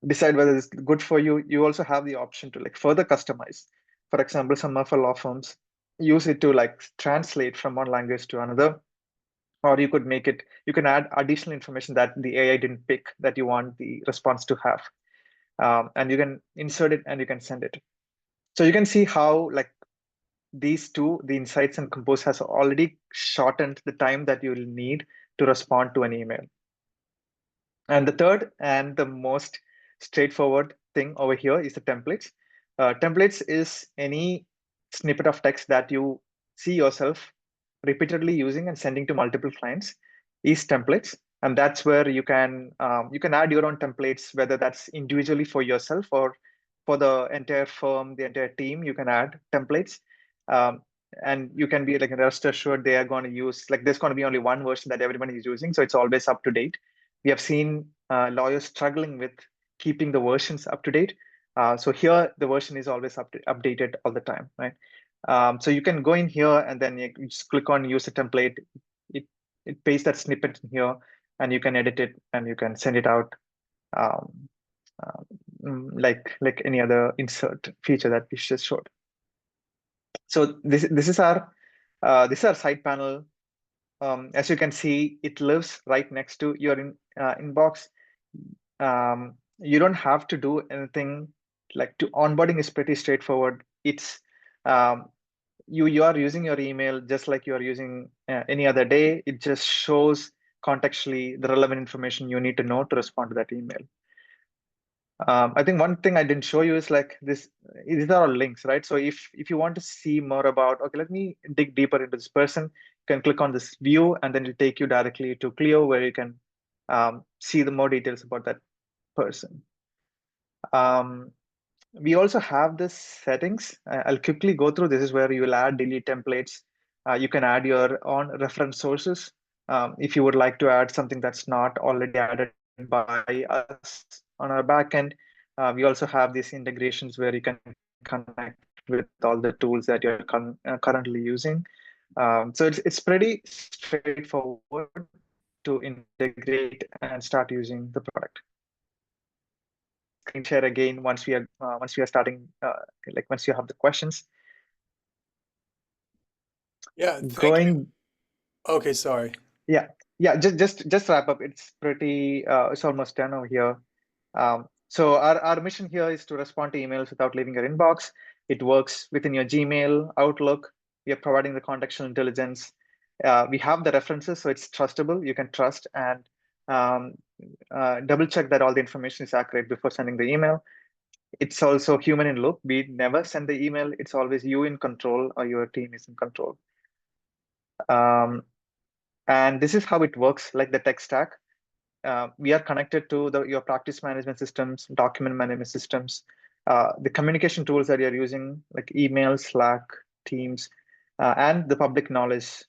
decide whether it's good for you. You also have the option to like further customize. For example, some of our law firms use it to like translate from one language to another, or you could make it, you can add additional information that the AI didn't pick that you want the response to have. And you can insert it and you can send it. So you can see how like these two, the Insights and Compose, has already shortened the time that you will need to respond to an email. And the third and the most straightforward thing over here is the templates. Templates is any snippet of text that you see yourself repeatedly using and sending to multiple clients is templates. And that's where you can add your own templates, whether that's individually for yourself or for the entire firm, the entire team. You can add templates. And you can be like rest assured they are going to use, like there's going to be only one version that everybody is using. So it's always up to date. We have seen lawyers struggling with keeping the versions up to date. So here the version is always updated all the time, right? So you can go in here and then you just click on use a template. It pastes that snippet in here and you can edit it and you can send it out like any other insert feature that we just showed. So this is our side panel. As you can see, it lives right next to your inbox. You don't have to do anything. Like, to onboarding is pretty straightforward. It's um, you are using your email just like you are using any other day. It just shows contextually the relevant information you need to know to respond to that email. I think one thing I didn't show you is like this. These are all links, right? So if you want to see more about, okay, let me dig deeper into this person, you can click on this view, and then it'll take you directly to Clio, where you can see the more details about that person. We also have this settings. I'll quickly go through. This is where you will add delete templates. You can add your own reference sources. If you would like to add something that's not already added by us on our backend. We also have these integrations where you can connect with all the tools that you're currently using. So it's pretty straightforward to integrate and start using the product. Screen share again once we are starting, like once you have the questions. Yeah, thank you. Going. Okay, sorry. Yeah, just wrap up. It's pretty. It's almost done over here. So our mission here is to respond to emails without leaving your inbox. It works within your Gmail, Outlook. We are providing the contextual intelligence. We have the references, so it's trustable. You can trust and double check that all the information is accurate before sending the email. It's also human in loop. We never send the email. It's always you in control or your team is in control. And this is how it works, like the tech stack. We are connected to your practice management systems, document management systems, the communication tools that you're using, like email, Slack, Teams, and the public knowledge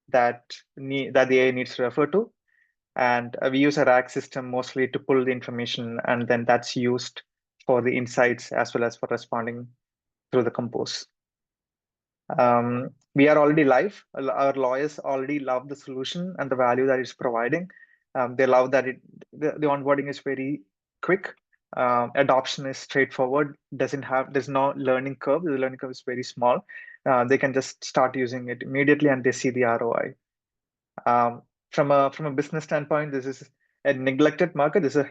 that the AI needs to refer to. And we use a RAG system mostly to pull the information, and then that's used for the insights as well as for responding through the compose. We are already live. Our lawyers already love the solution and the value that it's providing. They love that the onboarding is very quick. Adoption is straightforward. There's no learning curve. The learning curve is very small. They can just start using it immediately, and they see the ROI. From a business standpoint, this is a neglected market. This is a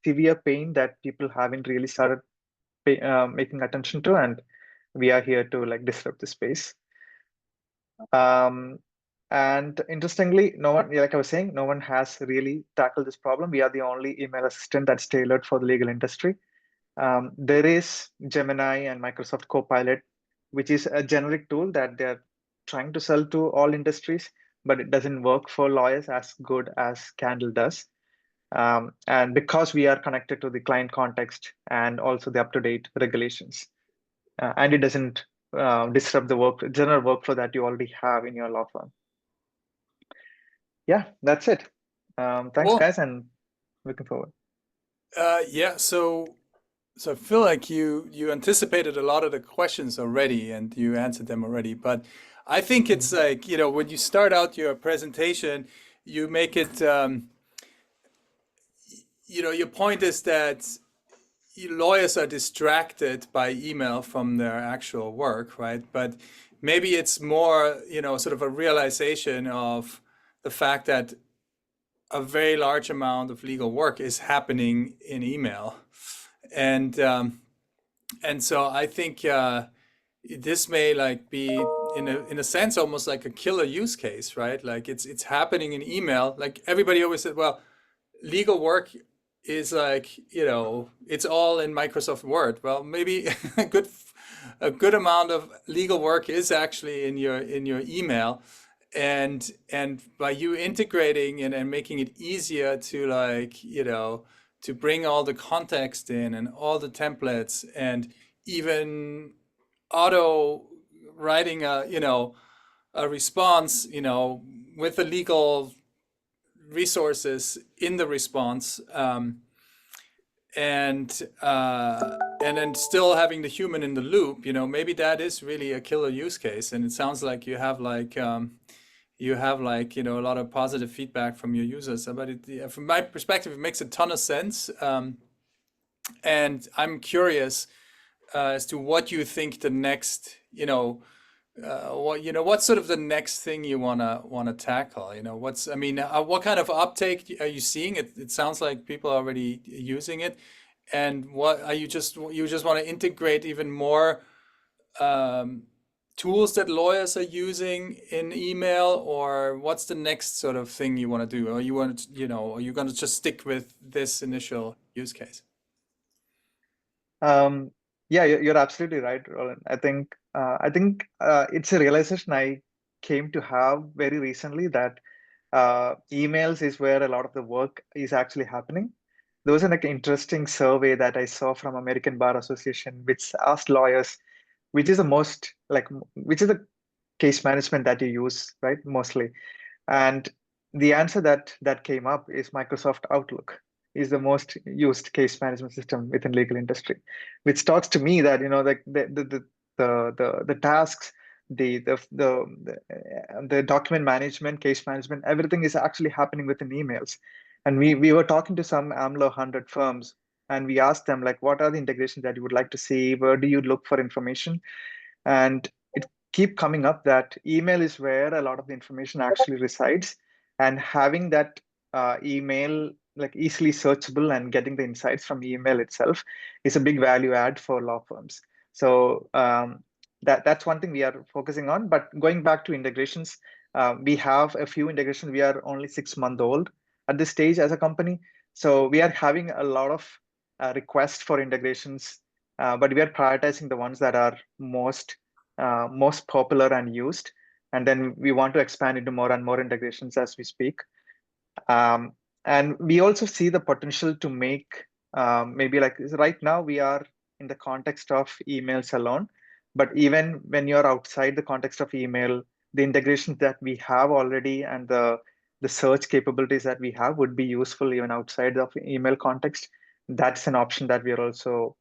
severe pain that people haven't really started making attention to, and we are here to like disrupt the space. And interestingly, no one, like I was saying, no one has really tackled this problem. We are the only email assistant that's tailored for the legal industry. There is Gemini and Microsoft Copilot, which is a generic tool that they're trying to sell to all industries, but it doesn't work for lawyers as good as Candle does. And because we are connected to the client context and also the up-to-date regulations, and it doesn't disrupt the general workflow that you already have in your law firm. Yeah, that's it. Thanks, Cool. guys, and looking forward. Yeah, so I feel like you anticipated a lot of the questions already and you answered them already. But I think it's like, when you start out your presentation, you make it, your point is that lawyers are distracted by email from their actual work, right? But maybe it's more, sort of a realization of the fact that a very large amount of legal work is happening in email. And so I think this may like be in a sense almost like a killer use case, right? Like it's happening in email. Like everybody always said, well, legal work is like, it's all in Microsoft Word. Well, maybe a good amount of legal work is actually in your email. And by you integrating and making it easier to like, to bring all the context in and all the templates and even auto writing a response, with the legal resources in the response, and then still having the human in the loop, maybe that is really a killer use case. And it sounds like you have like a lot of positive feedback from your users. But from my perspective, it makes a ton of sense. And I'm curious as to what you think the next, what's sort of the next thing you wanna tackle? What kind of uptake are you seeing? It sounds like people are already using it, and what are you just want to integrate even more um, tools that lawyers are using in email, or what's the next sort of thing you want to do? Or you want to, are you going to just stick with this initial use case? Um, yeah, you're absolutely right, Roland. I think it's a realization I came to have very recently that emails is where a lot of the work is actually happening. There was an interesting survey that I saw from American Bar Association, which asked lawyers which is the most which is the case management that you use, right? Mostly. And the answer that came up is Microsoft Outlook is the most used case management system within legal industry, which talks to me that like the tasks, the document management, case management, everything is actually happening within emails. And we were talking to some AMLO 100 firms, and we asked them like, what are the integrations that you would like to see? Where do you look for information? And it keep coming up that email is where a lot of the information actually resides, and having that email like easily searchable and getting the insights from email itself is a big value add for law firms. So that's one thing we are focusing on. But going back to integrations, we have a few integrations. We are only 6 months old at this stage as a company, so we are having a lot of requests for integrations, but we are prioritizing the ones that are most popular and used, and then we want to expand into more and more integrations as we speak. Um, and we also see the potential to make maybe like right now we are in the context of emails alone, but even when you're outside the context of email, the integrations that we have already and the search capabilities that we have would be useful even outside of email context. That's an option that we are also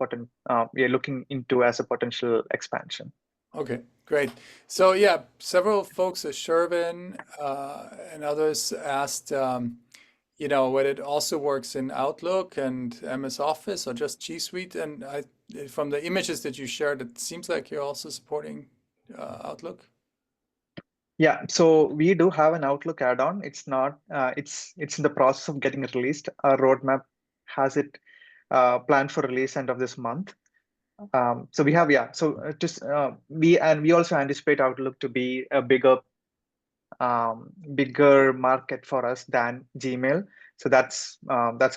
we are looking into as a potential expansion. Okay, great. So yeah, several folks at Shervin and others asked, whether it also works in Outlook and MS Office or just G Suite. And from the images that you shared, it seems like you're also supporting Outlook. Yeah, so we do have an Outlook add-on. It's not, it's in the process of getting released. Our roadmap has it planned for release end of this month. So we have, yeah. So just we also anticipate Outlook to be a bigger market for us than Gmail. So that's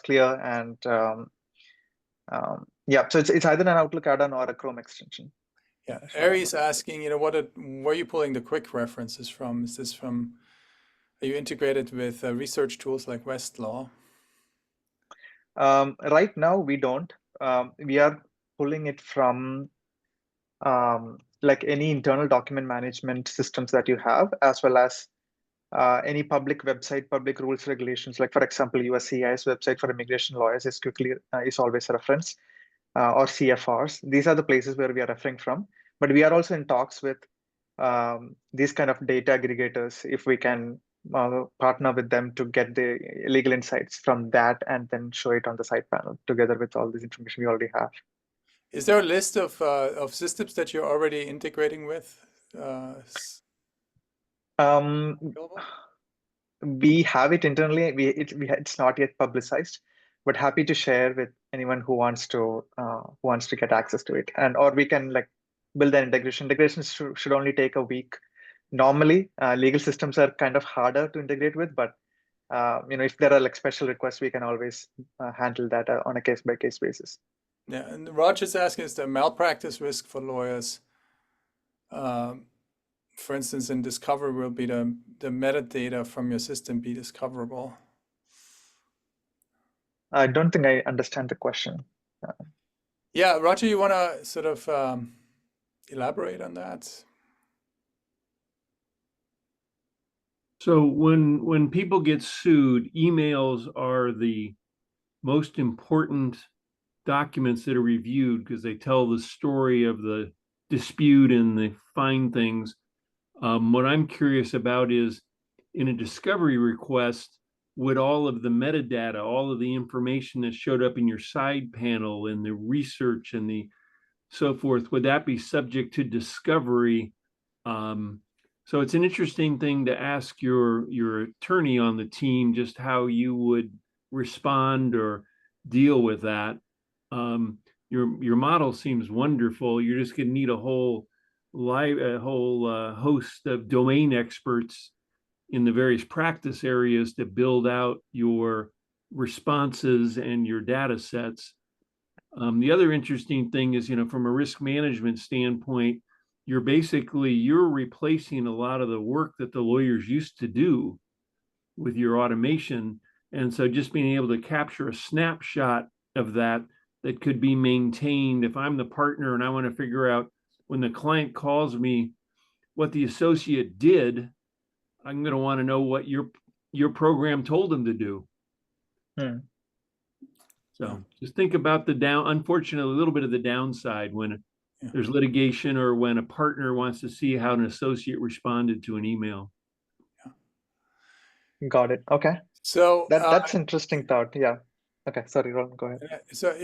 clear. And yeah, so it's either an Outlook add-on or a Chrome extension. Yeah, That's what I'm Aries asking, where are you pulling the quick references from? Are you integrated with research tools like Westlaw? Right now, we don't. We are pulling it from like any internal document management systems that you have, as well as any public website, public rules, regulations. Like for example, USCIS website for immigration lawyers is always a reference, or CFRs. These are the places where we are referring from. But we are also in talks with these kind of data aggregators, if we can partner with them to get the legal insights from that and then show it on the side panel together with all this information we already have. Is there a list of systems that you're already integrating with? Um, Available? we have it internally. It's not yet publicized, but happy to share with anyone who wants to get access to it, and or we can like build an integration. Integrations should only take a week. Normally, legal systems are kind of harder to integrate with, but if there are like special requests, we can always handle that on a case by case basis. Yeah, and Roger's asking, is there malpractice risk for lawyers? For instance, in discovery, will be the metadata from your system be discoverable? I don't think I understand the question. Yeah, Roger, you want to sort of elaborate on that? So when people get sued, emails are the most important documents that are reviewed because they tell the story of the dispute and they find things. What I'm curious about is in a discovery request, would all of the metadata, all of the information that showed up in your side panel and the research and the so forth, would that be subject to discovery So it's an interesting thing to ask your attorney on the team just how you would respond or deal with that. Your model seems wonderful. You're just going to need a whole host of domain experts in the various practice areas to build out your responses and your data sets. The other interesting thing is, from a risk management standpoint, you're replacing a lot of the work that the lawyers used to do with your automation. And so just being able to capture a snapshot of that could be maintained. If I'm the partner and I want to figure out when the client calls me what the associate did, I'm going to want to know what your program told them to do. So just think about unfortunately, a little bit of the downside when there's litigation or when a partner wants to see how an associate responded to an email. Got it. Okay. So That's interesting thought. Yeah. Okay. Sorry, Ron, go ahead. So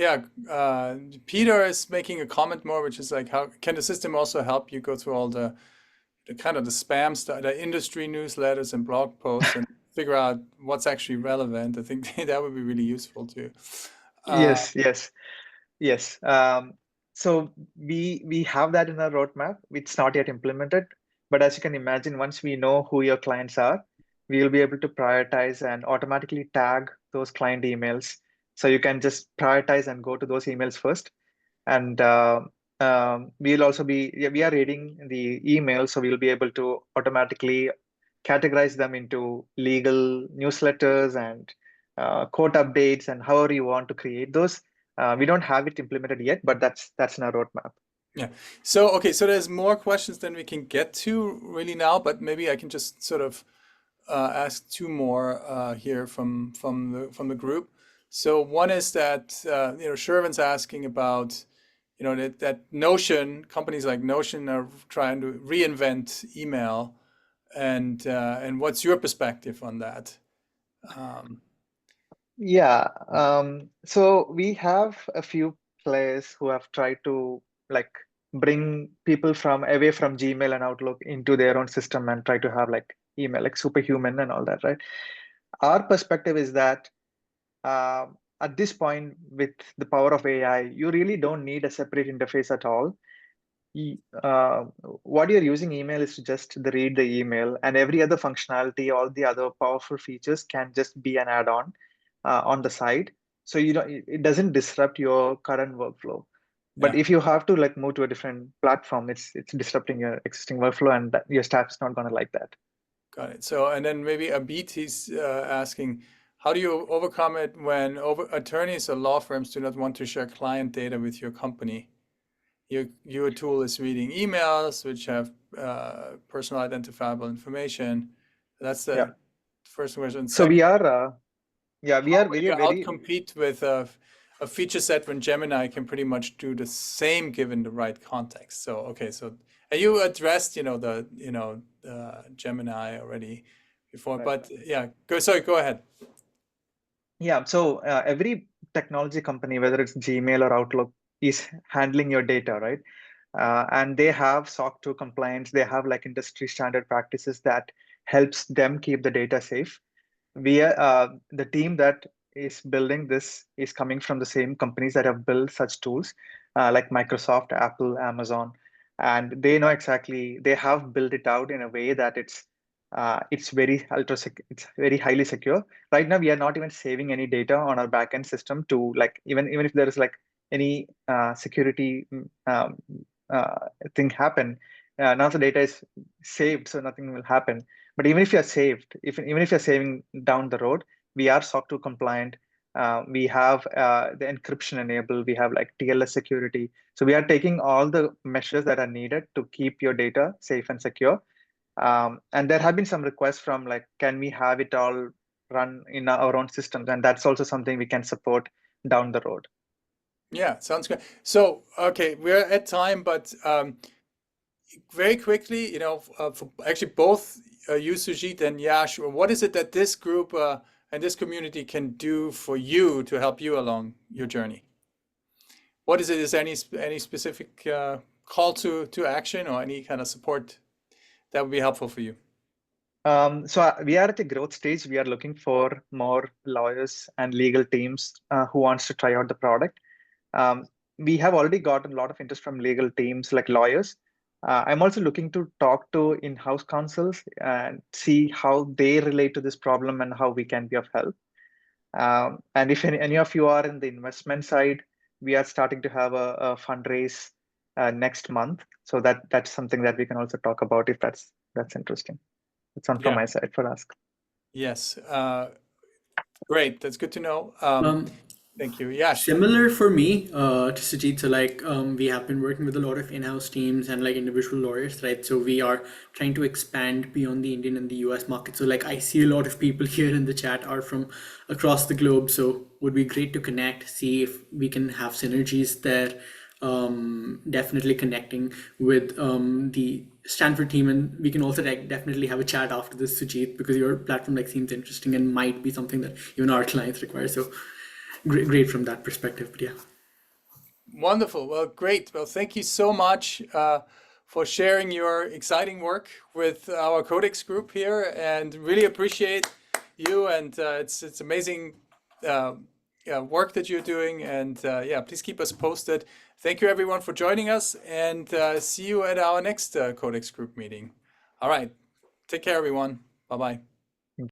Peter is making a comment more, which is like, how can the system also help you go through all the kind of the spam stuff, the industry newsletters and blog posts, and figure out what's actually relevant? I think that would be really useful too. Yes. So we have that in our roadmap. It's not yet implemented, but as you can imagine, once we know who your clients are, we will be able to prioritize and automatically tag those client emails. So you can just prioritize and go to those emails first. And we are reading the email, so we'll be able to automatically categorize them into legal newsletters and court updates and however you want to create those. We don't have it implemented yet, but that's in our roadmap. Yeah. So there's more questions than we can get to really now, but maybe I can just sort of ask two more here from the group. So one is that Shervin's asking about that Notion, companies like Notion are trying to reinvent email, and what's your perspective on that? So we have a few players who have tried to like bring people away from Gmail and Outlook into their own system and try to have like email like superhuman and all that, right? Our perspective is that at this point, with the power of AI, you really don't need a separate interface at all. What you're using email is to just read the email, and every other functionality, all the other powerful features can just be an add-on on the side. So it doesn't disrupt your current workflow. But if you have to like move to a different platform, it's disrupting your existing workflow, and your staff is not going to like that. Got it. So, and then maybe Abit, he's asking, how do you overcome it when attorneys or law firms do not want to share client data with your company? Your tool is reading emails which have personal identifiable information. That's the first question. So we are, we are very outcompete with a feature set when Gemini can pretty much do the same given the right context. So and you addressed the Gemini already before, right. But go ahead. So every technology company, whether it's Gmail or Outlook, is handling your data, right? And they have SOC 2 compliance. They have like industry standard practices that helps them keep the data safe. The team that is building this is coming from the same companies that have built such tools, like Microsoft, Apple, Amazon, and they know exactly. They have built it out in a way that it's very it's very highly secure. Right now, we are not even saving any data on our backend system to like even if there is like any security thing happen. Now the data is saved, so nothing will happen. But even if you're saved, even if you're saving down the road, we are SOC 2 compliant. We have the encryption enabled. We have like TLS security. So we are taking all the measures that are needed to keep your data safe and secure. And there have been some requests from like, can we have it all run in our own systems? And that's also something we can support down the road. Yeah, sounds good. So, we're at time, but very quickly, for actually both you, Sujit, and Yash, what is it that this group and this community can do for you to help you along your journey? What is it? Is there any specific call to action or any kind of support that would be helpful for you? We are at a growth stage. We are looking for more lawyers and legal teams who wants to try out the product. Um, we have already gotten a lot of interest from legal teams like lawyers. I'm also looking to talk to in-house counsels and see how they relate to this problem and how we can be of help. And if any of you are in the investment side, we are starting to have a fundraise next month. So that's something that we can also talk about if that's interesting. That's on from Yeah. my side for ask. Yes. Great. That's good to know. Thank you. Yes. Similar for me to Sujit. So like we have been working with a lot of in-house teams and like individual lawyers, right? So we are trying to expand beyond the Indian and the US market. So like I see a lot of people here in the chat are from across the globe. So would be great to connect, see if we can have synergies there. Definitely connecting with the Stanford team, and we can also like definitely have a chat after this, Sujit, because your platform like seems interesting and might be something that even our clients require. So great from that perspective. But yeah. Wonderful. Well, great. Well, thank you so much for sharing your exciting work with our CodeX group here, and really appreciate you. And it's amazing work that you're doing. And yeah, please keep us posted. Thank you, everyone, for joining us, and see you at our next CodeX group meeting. All right. Take care, everyone. Bye-bye.